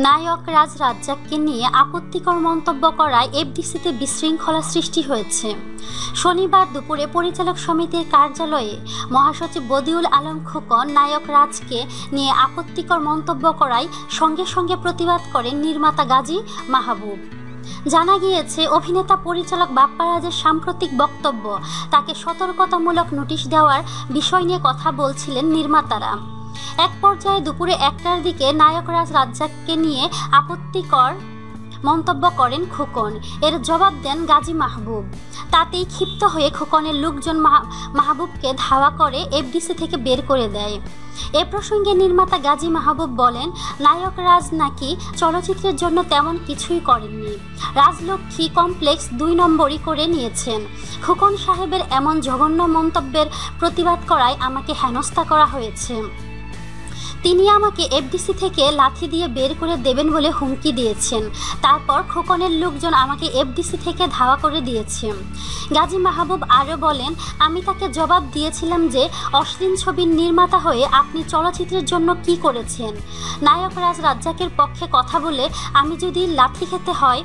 নায়ক রাজ রাজ্জাককে নিয়ে আপত্তিকর মন্তব্য করায় এফডিসিতে বিশৃঙ্খলা সৃষ্টি হয়েছে। শনিবার দুপুরে পরিচালক সমিতির কার্যালয়ে মহাসচিব বদিউল আলম খোকন নায়ক রাজকে নিয়ে আপত্তিকর মন্তব্য করায় সঙ্গে সঙ্গে প্রতিবাদ করেন নির্মাতা গাজী মাহবুব। জানা গিয়েছে, অভিনেতা পরিচালক বাপ্পা রাজের সাম্প্রতিক বক্তব্য তাকে সতর্কতামূলক নোটিশ দেওয়ার বিষয় নিয়ে কথা বলছিলেন নির্মাতারা। এক পর্যায়ে দুপুরে 1টার দিকে নায়ক রাজ রাজ্জাককে নিয়ে আপত্তিকর মন্তব্য করেন খোকন। এর জবাব দেন গাজী মাহবুব। তাতেই ক্ষিপ্ত হয়ে খোকনের লোকজন মাহবুবকে ধাওয়া করে এফডিসি থেকে বের করে দেয়। এ প্রসঙ্গে নির্মাতা গাজী মাহবুব বলেন, নায়ক রাজ নাকি চলচ্চিত্রের জন্য তেমন কিছুই করেননি। রাজলক্ষ্মী কমপ্লেক্স 2 নম্বরই করে নিয়েছেন। খোকন সাহেবের এমন জঘন্য মন্তব্যের প্রতিবাদ করায় আমাকে হেনস্থা করা হয়েছে। তিনি আমাকে এফডিসি থেকে লাথি দিয়ে বের করে দেবেন বলে হুমকি দিয়েছেন। তারপর খোকনের লোকজন আমাকে এফডিসি থেকে ধাওয়া করে দিয়েছে। গাজী মাহবুব আরও বলেন, আমি তাকে জবাব দিয়েছিলাম যে অশ্লীল ছবির নির্মাতা হয়ে আপনি চলচ্চিত্রের জন্য কি করেছেন। নায়ক রাজ রাজ্জাকের পক্ষে কথা বলে আমি যদি লাথি খেতে হয়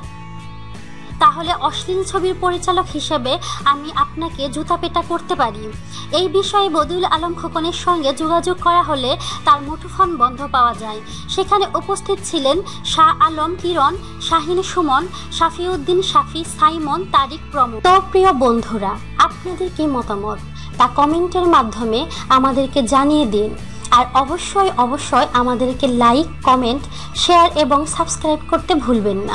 তাহলে অশ্লীল ছবির পরিচালক হিসেবে আমি আপনাকে জুতাপেটা করতে পারি। এই বিষয়ে বদিউল আলম খোকনের সঙ্গে যোগাযোগ করা হলে তার মুঠোফোন বন্ধ পাওয়া যায়। সেখানে উপস্থিত ছিলেন শাহ আলম কিরণ, শাহিন সুমন, শাফিউদ্দিন শাফি, সাইমন, তারিক প্রমুখ। তো প্রিয় বন্ধুরা, আপনাদের কি মতামত তা কমেন্টের মাধ্যমে আমাদেরকে জানিয়ে দিন। আর অবশ্যই আমাদেরকে লাইক, কমেন্ট, শেয়ার এবং সাবস্ক্রাইব করতে ভুলবেন না।